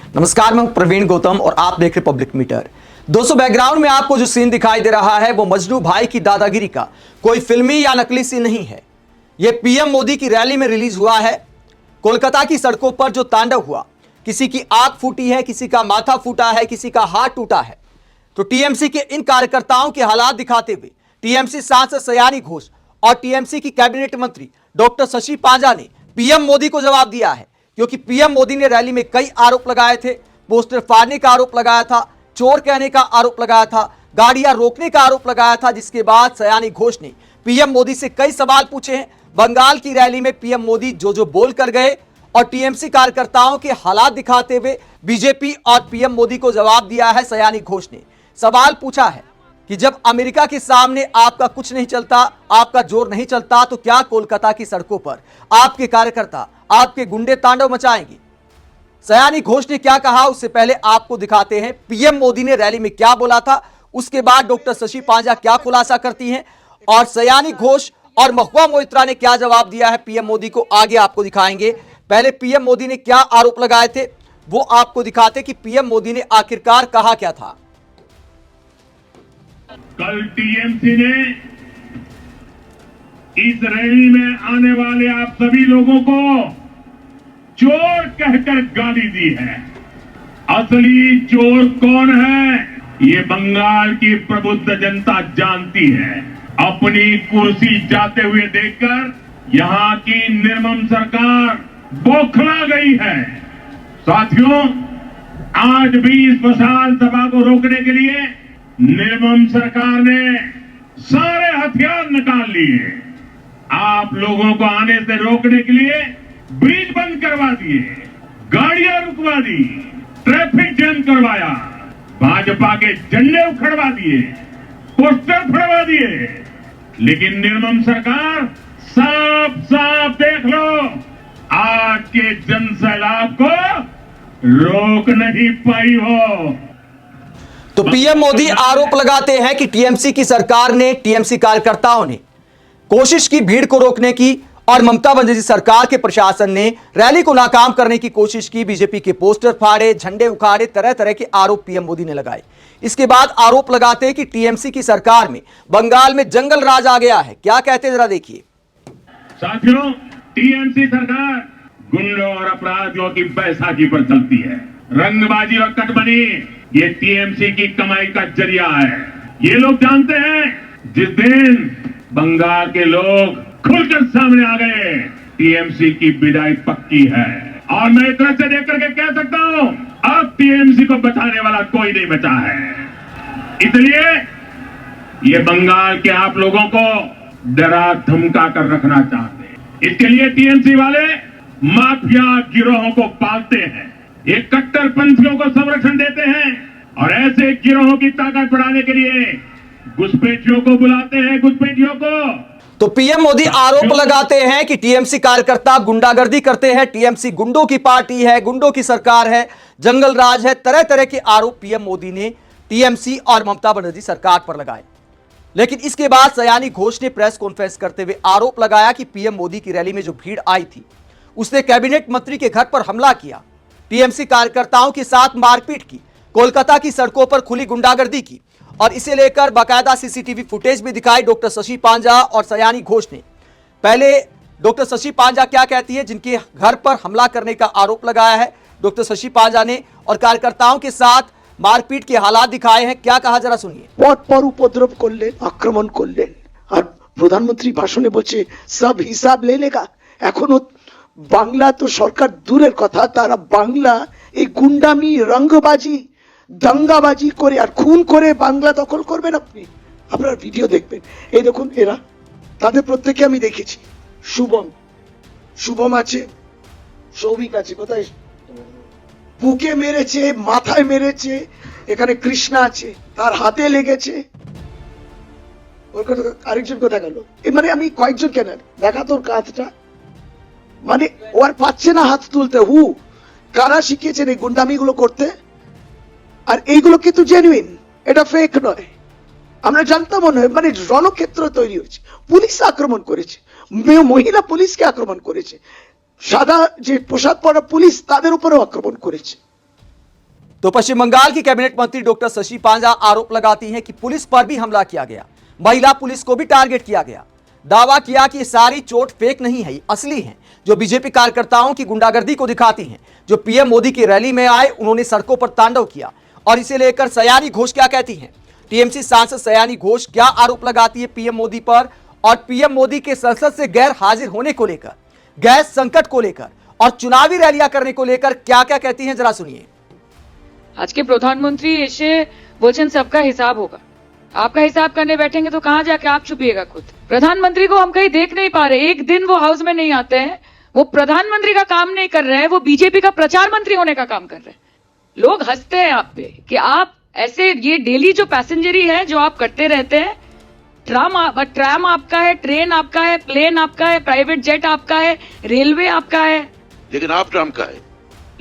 नमस्कार, मैं प्रवीण गौतम और आप देख रहे पब्लिक मीटर। दोस्तों, बैकग्राउंड में आपको जो सीन दिखाई दे रहा है वो मजनू भाई की दादागिरी का कोई फिल्मी या नकली सीन नहीं है। यह पीएम मोदी की रैली में रिलीज हुआ है। कोलकाता की सड़कों पर जो तांडव हुआ, किसी की आंख फूटी है, किसी का माथा फूटा है, किसी का हाथ टूटा है। तो टीएमसी के इन कार्यकर्ताओं के हालात दिखाते हुए टीएमसी सांसद सयानी घोष और टीएमसी की कैबिनेट मंत्री डॉक्टर शशि पांजा ने पीएम मोदी को जवाब दिया है, क्योंकि पीएम मोदी ने रैली में कई आरोप लगाए थे। पोस्टर फाड़ने का आरोप लगाया था, चोर कहने का आरोप लगाया था, गाड़ियां रोकने का आरोप लगाया था, जिसके बाद सयानी घोष ने पीएम मोदी से कई सवाल पूछे हैं। बंगाल की रैली में पीएम मोदी जो बोल कर गए और टीएमसी कार्यकर्ताओं के हालात दिखाते हुए बीजेपी और पीएम मोदी को जवाब दिया है। सयानी घोष ने सवाल पूछा है कि जब अमेरिका के सामने आपका कुछ नहीं चलता, आपका जोर नहीं चलता, तो क्या कोलकाता की सड़कों पर आपके कार्यकर्ता, आपके गुंडे तांडव मचाएंगे? सयानी घोष ने क्या कहा, उससे पहले आपको दिखाते हैं पीएम मोदी ने रैली में क्या बोला था। उसके बाद डॉक्टर शशि पांजा क्या खुलासा करती हैं और सयानी घोष और महुआ मोइत्रा ने क्या जवाब दिया है पीएम मोदी को, आगे आपको दिखाएंगे। पहले पीएम मोदी ने क्या आरोप लगाए थे वो आपको दिखाते कि पीएम मोदी ने आखिरकार कहा क्या था। कल टीएमसी ने इस रैली में आने वाले आप सभी लोगों को चोर कहकर गाली दी है। असली चोर कौन है, ये बंगाल की प्रबुद्ध जनता जानती है। अपनी कुर्सी जाते हुए देखकर यहां की निर्मम सरकार बौखला गई है। साथियों, आज भी इस विशाल सभा को रोकने के लिए निर्मम सरकार ने सारे हथियार निकाल लिए। आप लोगों को आने से रोकने के लिए ब्रिज बंद करवा दिए, गाड़ियां रुकवा दी, ट्रैफिक जैम करवाया, भाजपा के झंडे उखड़वा दिए, पोस्टर फड़वा दिए। लेकिन निर्मम सरकार साफ साफ देख लो, आज के जनसैलाब को रोक नहीं पाई हो। तो पीएम मोदी आरोप लगाते हैं कि टीएमसी की सरकार ने, टीएमसी कार्यकर्ताओं ने कोशिश की भीड़ को रोकने की और ममता बनर्जी सरकार के प्रशासन ने रैली को नाकाम करने की कोशिश की। बीजेपी के पोस्टर फाड़े, झंडे उखाड़े, तरह तरह के आरोप पीएम मोदी ने लगाए। इसके बाद आरोप लगाते हैं कि टीएमसी की सरकार में बंगाल में जंगल राज आ गया है। क्या कहते हैं जरा देखिए। साथियों, टीएमसी सरकार गुंडों और अपराधियों की बैसाखी पर चलती है। रंगबाजी और कटबनी ये टीएमसी की कमाई का जरिया है। ये लोग जानते हैं, जिस दिन बंगाल के लोग खुलकर सामने आ गए, टीएमसी की विदाई पक्की है। और मैं इतना से देख करके कह सकता हूं, अब टीएमसी को बचाने वाला कोई नहीं बचा है। इसलिए ये बंगाल के आप लोगों को डरा धमका कर रखना चाहते हैं। इसके लिए टीएमसी वाले माफिया गिरोहों को पालते हैं, ये कट्टरपंथियों को संरक्षण देते हैं और ऐसे गिरोहों की ताकत बढ़ाने के लिए घुसपैठियों को बुलाते हैं, घुसपैठियों को। तो पीएम मोदी आरोप लगाते हैं कि टीएमसी कार्यकर्ता गुंडागर्दी करते हैं, टीएमसी गुंडों की पार्टी है, गुंडों की सरकार है, जंगल राज है। तरह तरह के आरोप पीएम मोदी ने टीएमसी और ममता बनर्जी सरकार पर लगाए। लेकिन इसके बाद सयानी घोष ने प्रेस कॉन्फ्रेंस करते हुए आरोप लगाया कि पीएम मोदी की रैली में जो भीड़ आई थी उसने कैबिनेट मंत्री के घर पर हमला किया, टीएमसी कार्यकर्ताओं के साथ मारपीट की, कोलकाता की सड़कों पर खुली गुंडागर्दी की और इसे लेकर बाकायदा सीसीटीवी फुटेज भी दिखाई डॉक्टर शशि पांजा और सयानी घोष ने। पहले डॉक्टर शशि पांजा क्या कहती है, जिनके घर पर हमला करने का आरोप लगाया है डॉक्टर शशि पांजा ने और कार्यकर्ताओं के साथ मारपीट के हालात दिखाए हैं। क्या कहा जरा सुनिए। পর উপদ্রব করলেন, আক্রমণ করলেন আর প্রধানমন্ত্রী ভাষণে বলছে সব হিসাব ले लेगा। এখনো বাংলা তো সরকার দূরের কথা, তারা বাংলা এই গুন্ডামি, রঙ্গবাজি, দাঙ্গাবাজি করে আর খুন করে বাংলা দখল করবেন। আপনারা ভিডিও দেখবেন। এই দেখুন, এরা তাদের প্রত্যেককে আমি দেখেছি। শুভম আছে, সৌভিক আছে, কোথায় বুকে মেরেছে, মাথায় মেরেছে। এখানে কৃষ্ণা আছে, তার হাতে লেগেছে। আরেকজন কোথায় গেল? মানে আমি কয়েকজন কেন দেখা তোর কাজটা, মানে ও আর পাচ্ছে না হাত তুলতে। কারা শিখিয়েছেন এই গুন্ডামিগুলো করতে? আর এইগুলো কিন্তু জেনুইন, এটা ফেক নয়। আমরা জানতাম মনে হয়, মানে রণক্ষেত্র তৈরি হয়েছে। পুলিশ আক্রমণ করেছে, মহিলা পুলিশকে আক্রমণ করেছে, সাদা যে পোশাক পরা পুলিশ তাদের উপরেও আক্রমণ করেছে। तो पश्चिम बंगाल की कैबिनेट मंत्री डॉक्टर शशि पांजा आरोप लगाती हैं कि पुलिस पर भी हमला किया गया, महिला पुलिस को भी टारगेट किया गया। दावा किया कि ये सारी चोट फेक नहीं है, असली है, जो बीजेपी कार्यकर्ताओं की गुंडागर्दी को दिखाती हैं। जो पीएम मोदी की रैली में आए, उन्होंने सड़कों पर तांडव किया। और इसे लेकर सयानी घोष क्या कहती हैं? टीएमसी सांसद सयानी घोष क्या आरोप लगाती है पीएम मोदी पर, और पीएम मोदी के संसद से गैर हाजिर होने को लेकर, गैस संकट को लेकर और चुनावी रैलियां करने को लेकर क्या क्या कहती हैं, जरा सुनिए। आज के प्रधानमंत्री এসে বলছেন सबका हिसाब होगा। आपका हिसाब करने बैठेंगे तो कहां जाके आप छुपिएगा खुद। प्रधानमंत्री को हम कहीं देख नहीं पा रहे, एक दिन वो हाउस में नहीं आते हैं। वो प्रधानमंत्री का काम नहीं कर रहे हैं, वो बीजेपी का प्रचार मंत्री होने का काम कर रहे हैं। लोग हंसते हैं आप पे कि आप ऐसे, ये डेली जो पैसेंजरी है जो आप करते रहते हैं, ट्राम आपका है, ट्रेन आपका है, प्लेन आपका है, प्राइवेट जेट आपका है, रेलवे आपका है, लेकिन आप ट्रम्प का है।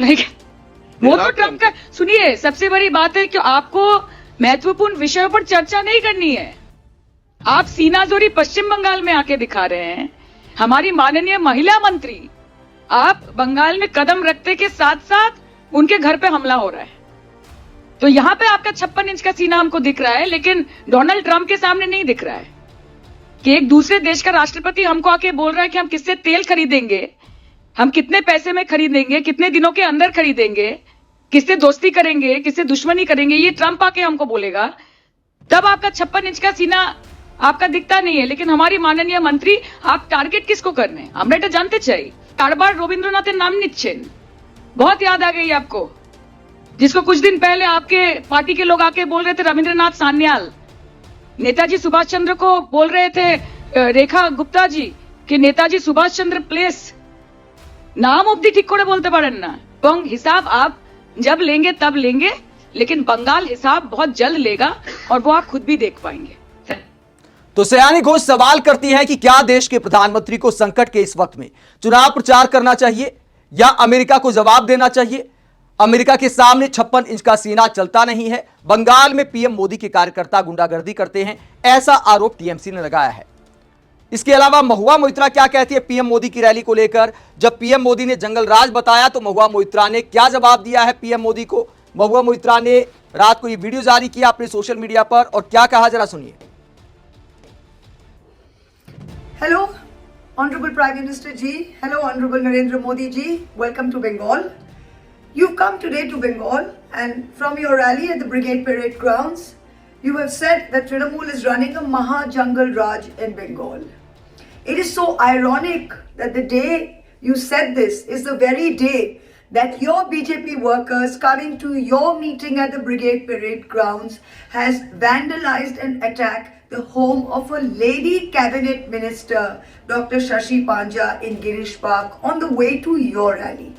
लेकिन वो तो ट्रम्प का। सुनिए, सबसे बड़ी बात है कि आपको महत्वपूर्ण विषयों पर चर्चा नहीं करनी है। आप सीनाजोरी पश्चिम बंगाल में आके दिखा रहे हैं। हमारी माननीय महिला मंत्री, आप बंगाल में कदम रखते के साथ साथ उनके घर पे हमला हो रहा है। तो यहां पे आपका 56 इंच का सीना हमको दिख रहा है, लेकिन डोनाल्ड ट्रंप के सामने नहीं दिख रहा है कि एक दूसरे देश का राष्ट्रपति हमको आके बोल रहा है कि हम किससे तेल खरीदेंगे, हम कितने पैसे में खरीदेंगे, कितने दिनों के अंदर खरीदेंगे, किससे दोस्ती करेंगे, किससे दुश्मनी करेंगे, ये ट्रंप आके हमको बोलेगा। तब आपका 56 इंच का सीना आपका दिखता नहीं है। लेकिन हमारी माननीय मंत्री, आप टारगेट किसको करने हैं আমরা এটা জানতে চাই। बार रविंद्रनाथ नाम নিচ্ছেন, बहुत याद आ गई आपको, जिसको कुछ दिन पहले आपके पार्टी के लोग आके बोल रहे थे रविंद्रनाथ सान्याल। नेताजी सुभाष चंद्र को बोल रहे थे रेखा गुप्ता जी कि नेताजी सुभाष चंद्र प्लेस, नाम अब्दी ठीक করে বলতে পারেন না। এবং हिसाब आप जब लेंगे तब लेंगे, लेकिन बंगाल हिसाब बहुत जल्द लेगा और वो आप खुद भी देख पाएंगे। तो सयानी घोष सवाल करती है कि क्या देश के प्रधानमंत्री को संकट के इस वक्त में चुनाव प्रचार करना चाहिए या अमेरिका को जवाब देना चाहिए? अमेरिका के सामने 56 इंच का सीना चलता नहीं है। बंगाल में पीएम मोदी के कार्यकर्ता गुंडागर्दी करते हैं, ऐसा आरोप टीएमसी ने लगाया है। इसके अलावा महुआ मोइत्रा क्या कहती है पीएम मोदी की रैली को लेकर? जब पीएम मोदी ने जंगल राज बताया तो महुआ मोइत्रा ने क्या जवाब दिया है पीएम मोदी को? महुआ मोइत्रा ने रात को ये वीडियो जारी किया अपने सोशल मीडिया पर और क्या कहा, जरा सुनिए। Hello, Honorable Prime Minister Ji. Hello, Honorable Narendra Modi Ji. Welcome to Bengal. You've come today to Bengal, and from your rally at the Brigade Parade grounds, you have said that Trinamool is running a Maha Jungle Raj in Bengal. It is so ironic that the day you said this is the very day that your BJP workers coming to your meeting at the Brigade Parade grounds has vandalized and attacked the home of a lady cabinet minister, Dr. Shashi Panja, in Girish Park on the way to your rally.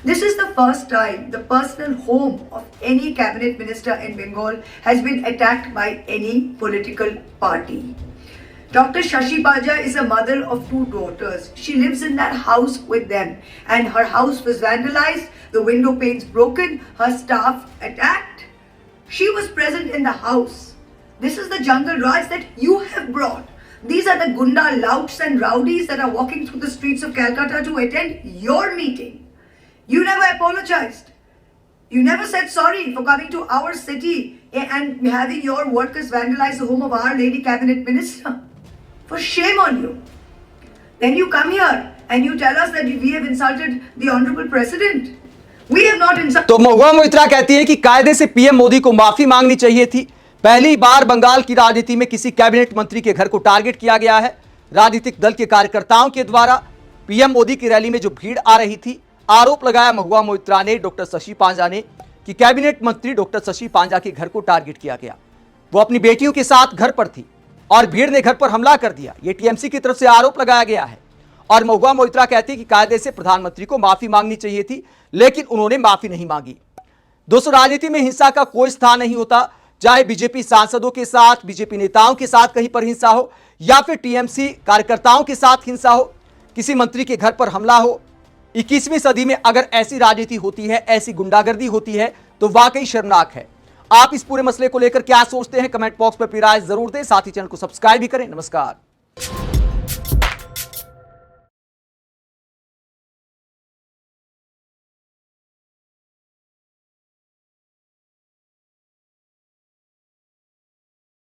This is the first time the personal home of any cabinet minister in Bengal has been attacked by any political party. Dr. Shashi Panja is a mother of 2 daughters. She lives in that house with them, and her house was vandalized, the window panes broken, her staff attacked. She was present in the house. This is the jungle raj that you have brought. These are the gunda louts and rowdies that are walking through the streets of Calcutta to attend your meeting. You never apologized. You never said sorry for coming to our city and having your workers vandalize the home of Our Lady Cabinet Minister. For shame on you. Then you come here and you tell us that we have insulted the Honorable President. We have not insulted. तो महुआ मोइत्रा कहती है कि कायदे से PM Modi को माफी मांगनी चाहिए थी। पहली बार बंगाल की राजनीति में किसी कैबिनेट मंत्री के घर को टारगेट किया गया है। राजनीतिक दल के कार्यकर्ताओं के द्वारा पीएम मोदी की रैली में जो भीड़ आ रही थी, आरोप लगाया महुआ मोइत्रा ने, डॉक्टर शशि पांजा ने, कि कैबिनेट मंत्री डॉक्टर शशि पांजा के घर को टारगेट किया गया। वो अपनी बेटियों के साथ घर पर थी और भीड़ ने घर पर हमला कर दिया। ये टीएमसी की तरफ से आरोप लगाया गया है। और महुआ मोइत्रा कहती है कि कायदे से प्रधानमंत्री को माफी मांगनी चाहिए थी, लेकिन उन्होंने माफी नहीं मांगी। दोस्तों, राजनीति में हिंसा का कोई स्थान नहीं होता, चाहे बीजेपी सांसदों के साथ, बीजेपी नेताओं के साथ कहीं पर हिंसा हो या फिर टीएमसी कार्यकर्ताओं के साथ हिंसा हो, किसी मंत्री के घर पर हमला हो। 21वीं सदी में अगर ऐसी राजनीति होती है, ऐसी गुंडागर्दी होती है, तो वाकई शर्मनाक है। आप इस पूरे मसले को लेकर क्या सोचते हैं? कमेंट बॉक्स पर अपनी राय जरूर दें, साथ ही चैनल को सब्सक्राइब भी करें। नमस्कार।